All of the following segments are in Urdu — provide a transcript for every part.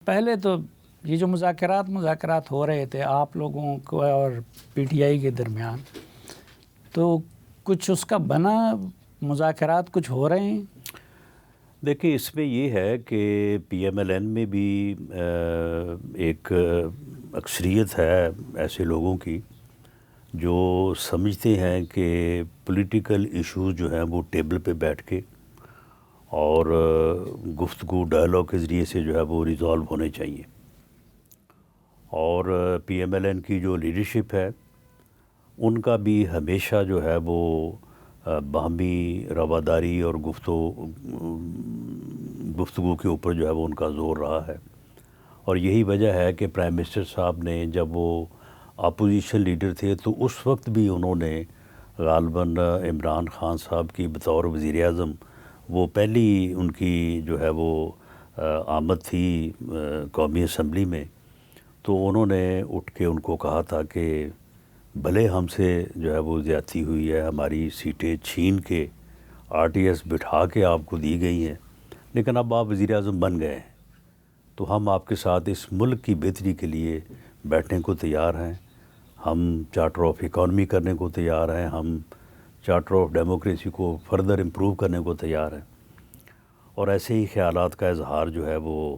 پہلے تو یہ جو مذاکرات ہو رہے تھے آپ لوگوں کو اور پی ٹی آئی کے درمیان، تو کچھ اس کا بنا، مذاکرات کچھ ہو رہے ہیں؟ دیکھیں، اس میں یہ ہے کہ پی ایم ایل این میں بھی ایک اکثریت ہے ایسے لوگوں کی جو سمجھتے ہیں کہ پولیٹیکل ایشوز جو ہیں وہ ٹیبل پہ بیٹھ کے اور گفتگو ڈائلاگ کے ذریعے سے جو ہے وہ ریزالو ہونے چاہیے، اور پی ایم ایل این کی جو لیڈرشپ ہے ان کا بھی ہمیشہ جو ہے وہ باہمی رواداری اور گفتگو کے اوپر جو ہے وہ ان کا زور رہا ہے، اور یہی وجہ ہے کہ پرائم منسٹر صاحب نے جب وہ اپوزیشن لیڈر تھے تو اس وقت بھی انہوں نے غالباً عمران خان صاحب کی بطور وزیر اعظم، وہ پہلی ان کی جو ہے وہ آمد تھی قومی اسمبلی میں، تو انہوں نے اٹھ کے ان کو کہا تھا کہ بھلے ہم سے جو ہے وہ زیادتی ہوئی ہے، ہماری سیٹیں چھین کے آر ٹی ایس بٹھا کے آپ کو دی گئی ہیں، لیکن اب آپ وزیر اعظم بن گئے ہیں تو ہم آپ کے ساتھ اس ملک کی بہتری کے لیے بیٹھنے کو تیار ہیں، ہم چارٹر آف اکانومی کرنے کو تیار ہیں، ہم چارٹر آف ڈیموکریسی کو فردر امپروو کرنے کو تیار ہیں، اور ایسے ہی خیالات کا اظہار جو ہے وہ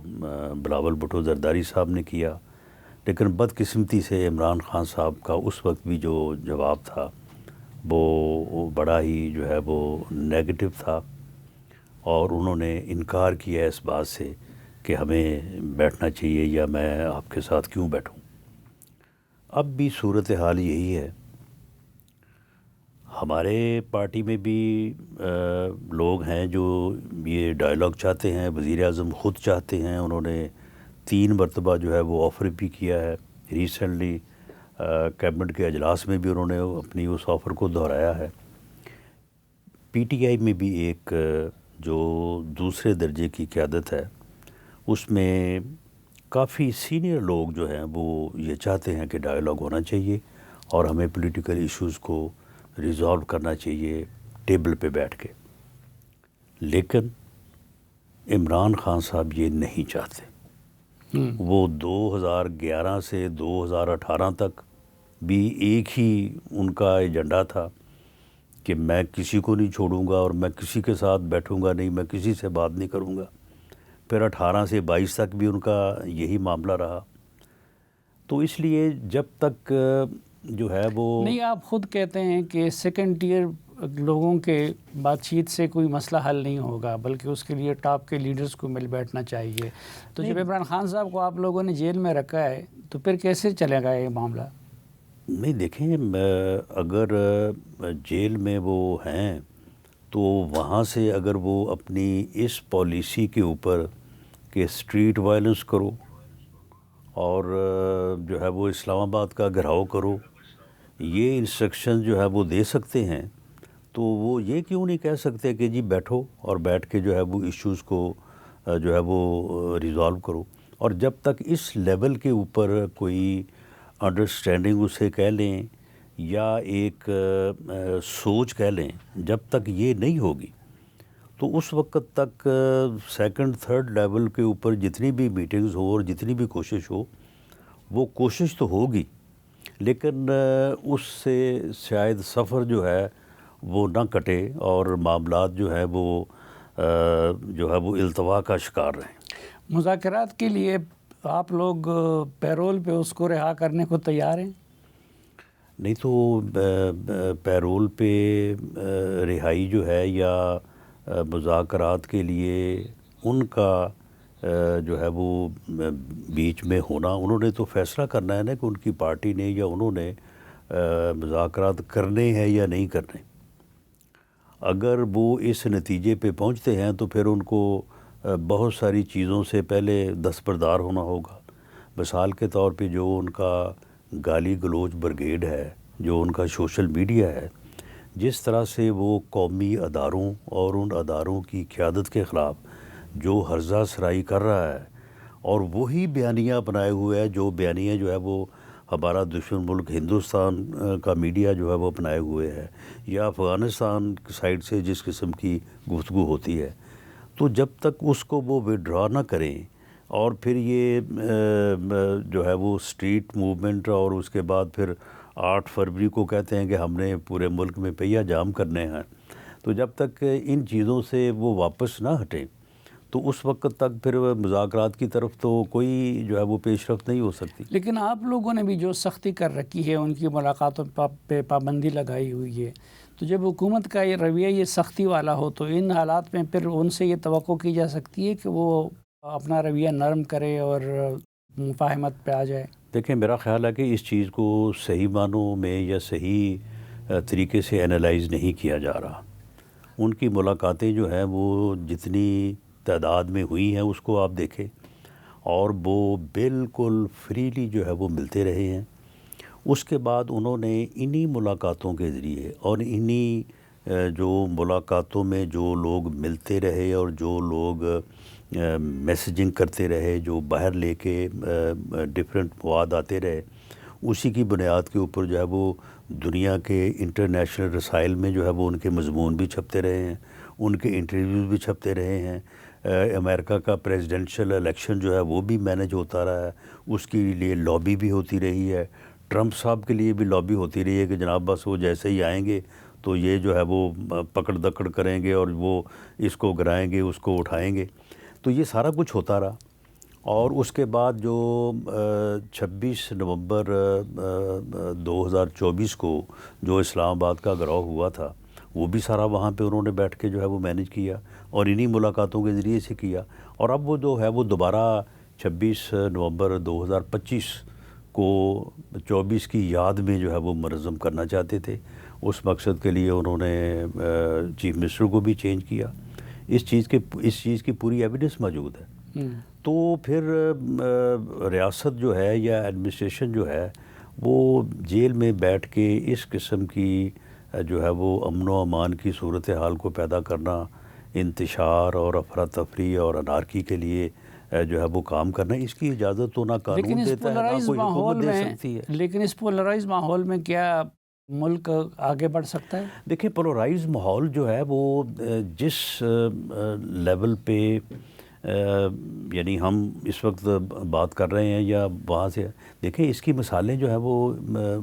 بلاول بھٹو زرداری صاحب نے کیا، لیکن بدقسمتی سے عمران خان صاحب کا اس وقت بھی جو جواب تھا وہ بڑا ہی جو ہے وہ نیگیٹو تھا، اور انہوں نے انکار کیا اس بات سے کہ ہمیں بیٹھنا چاہیے یا میں آپ کے ساتھ کیوں بیٹھوں۔ اب بھی صورتحال یہی ہے، ہمارے پارٹی میں بھی لوگ ہیں جو یہ ڈائلاگ چاہتے ہیں، وزیر اعظم خود چاہتے ہیں، انہوں نے 3 مرتبہ جو ہے وہ آفر بھی کیا ہے، ریسنٹلی کیبنٹ کے اجلاس میں بھی انہوں نے اپنی اس آفر کو دہرایا ہے۔ پی ٹی آئی میں بھی ایک جو دوسرے درجے کی قیادت ہے اس میں کافی سینئر لوگ جو ہیں وہ یہ چاہتے ہیں کہ ڈائلاگ ہونا چاہیے اور ہمیں پولیٹیکل ایشوز کو ریزالو کرنا چاہیے ٹیبل پہ بیٹھ کے، لیکن عمران خان صاحب یہ نہیں چاہتے۔ وہ 2011 سے 2018 تک بھی ایک ہی ان کا ایجنڈا تھا کہ میں کسی کو نہیں چھوڑوں گا اور میں کسی کے ساتھ بیٹھوں گا نہیں، میں کسی سے بات نہیں کروں گا۔ پھر 18 سے 22 تک بھی ان کا یہی معاملہ رہا، تو اس لیے جب تک جو ہے وہ نہیں، آپ خود کہتے ہیں کہ سیکنڈ ٹیئر لوگوں کے بات چیت سے کوئی مسئلہ حل نہیں ہوگا، بلکہ اس کے لیے ٹاپ کے لیڈرز کو مل بیٹھنا چاہیے، تو جب عمران خان صاحب کو آپ لوگوں نے جیل میں رکھا ہے تو پھر کیسے چلے گا یہ معاملہ؟ نہیں، دیکھیں، اگر جیل میں وہ ہیں تو وہاں سے اگر وہ اپنی اس پالیسی کے اوپر کہ اسٹریٹ وائلنس کرو اور جو ہے وہ اسلام آباد کا گھراؤ کرو، یہ انسٹرکشن جو ہے وہ دے سکتے ہیں، تو وہ یہ کیوں نہیں کہہ سکتے کہ جی بیٹھو اور بیٹھ کے جو ہے وہ ایشوز کو جو ہے وہ ریزالو کرو، اور جب تک اس لیول کے اوپر کوئی انڈرسٹینڈنگ اسے کہہ لیں یا ایک سوچ کہہ لیں، جب تک یہ نہیں ہوگی تو اس وقت تک سیکنڈ تھرڈ لیول کے اوپر جتنی بھی میٹنگز ہو اور جتنی بھی کوشش ہو، وہ کوشش تو ہوگی لیکن اس سے شاید سفر جو ہے وہ نہ کٹے اور معاملات جو ہے وہ التوا کا شکار رہیں۔ مذاکرات کے لیے آپ لوگ پیرول پہ اس کو رہا کرنے کو تیار ہیں؟ نہیں، تو پیرول پہ رہائی جو ہے یا مذاکرات کے لیے ان کا جو ہے وہ بیچ میں ہونا، انہوں نے تو فیصلہ کرنا ہے نا کہ ان کی پارٹی نے یا انہوں نے مذاکرات کرنے ہیں یا نہیں کرنے۔ اگر وہ اس نتیجے پہ پہنچتے ہیں تو پھر ان کو بہت ساری چیزوں سے پہلے دستبردار ہونا ہوگا۔ مثال کے طور پہ جو ان کا گالی گلوچ بریگیڈ ہے، جو ان کا سوشل میڈیا ہے، جس طرح سے وہ قومی اداروں اور ان اداروں کی قیادت کے خلاف جو ہرزہ سرائی کر رہا ہے، اور وہی بیانیہ بنائے ہوئے ہے جو بیانیہ جو ہے وہ ہمارا دشمن ملک ہندوستان کا میڈیا جو ہے وہ اپنائے ہوئے ہے، یا افغانستان کی سائڈ سے جس قسم کی گفتگو ہوتی ہے، تو جب تک اس کو وہ وڈرا نہ کریں اور پھر یہ جو ہے وہ اسٹریٹ موومنٹ، اور اس کے بعد پھر 8 فروری کو کہتے ہیں کہ ہم نے پورے ملک میں پہیہ جام کرنے ہیں. تو جب تک ان چیزوں سے وہ واپس نہ ہٹیں تو اس وقت تک پھر مذاکرات کی طرف تو کوئی جو ہے وہ پیش رفت نہیں ہو سکتی. لیکن آپ لوگوں نے بھی جو سختی کر رکھی ہے، ان کی ملاقاتوں پہ پابندی لگائی ہوئی ہے، تو جب حکومت کا یہ رویہ یہ سختی والا ہو تو ان حالات میں پھر ان سے یہ توقع کی جا سکتی ہے کہ وہ اپنا رویہ نرم کرے اور مفاہمت پہ آ جائے؟ دیکھیں، میرا خیال ہے کہ اس چیز کو صحیح معنوں میں یا صحیح طریقے سے انالائز نہیں کیا جا رہا. ان کی ملاقاتیں جو ہیں وہ جتنی تعداد میں ہوئی ہیں اس کو آپ دیکھیں، اور وہ بالکل فریلی جو ہے وہ ملتے رہے ہیں. اس کے بعد انہوں نے انہی ملاقاتوں کے ذریعے اور انہی جو ملاقاتوں میں جو لوگ ملتے رہے اور جو لوگ میسیجنگ کرتے رہے، جو باہر لے کے ڈفرینٹ مواد آتے رہے، اسی کی بنیاد کے اوپر جو ہے وہ دنیا کے انٹرنیشنل رسائل میں جو ہے وہ ان کے مضمون بھی چھپتے رہے ہیں، ان کے انٹرویوز بھی چھپتے رہے ہیں. امریکہ کا پریزیڈنشل الیکشن جو ہے وہ بھی مینج ہوتا رہا ہے، اس کے لیے لابی بھی ہوتی رہی ہے. ٹرمپ صاحب کے لیے بھی لابی ہوتی رہی ہے کہ جناب بس وہ جیسے ہی آئیں گے تو یہ جو ہے وہ پکڑ دکڑ کریں گے اور وہ اس کو گرائیں گے، اس کو اٹھائیں گے. تو یہ سارا کچھ ہوتا رہا. اور اس کے بعد جو 26 نومبر 2024 کو جو اسلام آباد کا گراؤ ہوا تھا، وہ بھی سارا وہاں پہ انہوں نے بیٹھ کے جو ہے وہ مینج کیا اور انہی ملاقاتوں کے ذریعے سے کیا. اور اب وہ جو ہے وہ دوبارہ 26 نومبر 2025 کو 24 کی یاد میں جو ہے وہ منظم کرنا چاہتے تھے. اس مقصد کے لیے انہوں نے چیف منسٹر کو بھی چینج کیا. اس چیز کی پوری ایویڈنس موجود ہے. تو پھر ریاست جو ہے یا ایڈمنسٹریشن جو ہے وہ جیل میں بیٹھ کے اس قسم کی جو ہے وہ امن و امان کی صورتحال کو پیدا کرنا، انتشار اور افراتفری اور انارکی کے لیے جو ہے وہ کام کرنا، اس کی اجازت تو نہ قانون دیتا ہے نہ کوئی حکومت دے سکتی ہے. لیکن اس پولرائز ماحول میں کیا ملک آگے بڑھ سکتا ہے؟ دیکھیں، پولرائز ماحول جو ہے وہ جس لیول پہ یعنی ہم اس وقت بات کر رہے ہیں یا وہاں سے، دیکھیں اس کی مثالیں جو ہیں وہ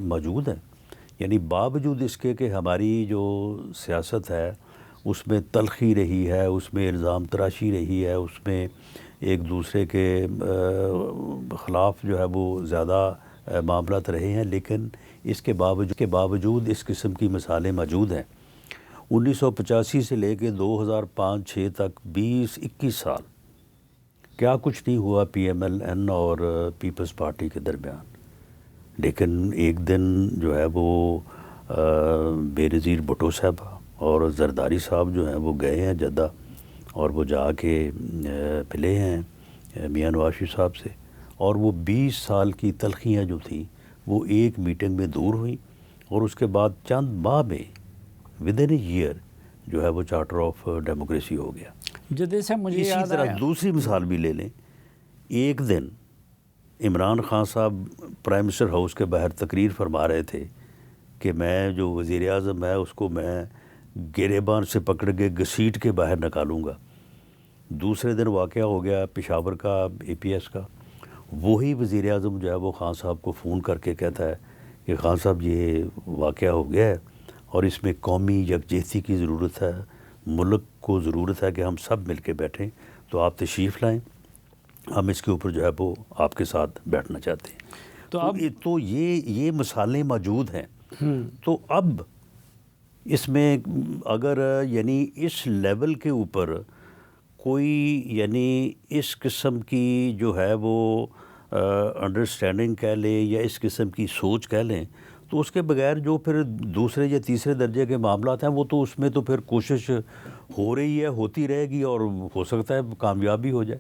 موجود ہیں. یعنی باوجود اس کے کہ ہماری جو سیاست ہے اس میں تلخی رہی ہے، اس میں الزام تراشی رہی ہے، اس میں ایک دوسرے کے خلاف جو ہے وہ زیادہ معاملات رہے ہیں، لیکن اس کے باوجود اس قسم کی مثالیں موجود ہیں. 1985 سے لے کے 2005-06 تک 20-21 سال کیا کچھ نہیں ہوا پی ایم ایل این اور پیپلز پارٹی کے درمیان. لیکن ایک دن جو ہے وہ بے نظیر بھٹو صاحب اور زرداری صاحب جو ہیں وہ گئے ہیں جدہ، اور وہ جا کے ملے ہیں میاں نواز شریف صاحب سے، اور وہ 20 سال کی تلخیاں جو تھیں وہ ایک میٹنگ میں دور ہوئیں، اور اس کے بعد چند ماہ میں ودن اے ایئر جو ہے وہ چارٹر آف ڈیموکریسی ہو گیا. جدے سے مجھے اسی یاد طرح آیا، دوسری مثال بھی لے لیں. ایک دن عمران خان صاحب پرائم منسٹر ہاؤس کے باہر تقریر فرما رہے تھے کہ میں جو وزیر اعظم ہے اس کو میں گریبان سے پکڑ کے گھسیٹ کے باہر نکالوں گا. دوسرے دن واقعہ ہو گیا پشاور کا اے پی ایس کا. وہی وزیر اعظم جو ہے وہ خان صاحب کو فون کر کے کہتا ہے کہ خان صاحب یہ واقعہ ہو گیا ہے اور اس میں قومی یکجہتی کی ضرورت ہے، ملک کو ضرورت ہے کہ ہم سب مل کے بیٹھیں، تو آپ تشریف لائیں، ہم اس کے اوپر جو ہے وہ آپ کے ساتھ بیٹھنا چاہتے ہیں. تو یہ مثالیں موجود ہیں. تو اب اس میں اگر یعنی اس لیول کے اوپر کوئی یعنی اس قسم کی جو ہے وہ انڈرسٹینڈنگ کہہ لیں یا اس قسم کی سوچ کہہ لیں، تو اس کے بغیر جو پھر دوسرے یا تیسرے درجے کے معاملات ہیں وہ تو اس میں تو پھر کوشش ہو رہی ہے، ہوتی رہے گی، اور ہو سکتا ہے کامیاب بھی ہو جائے.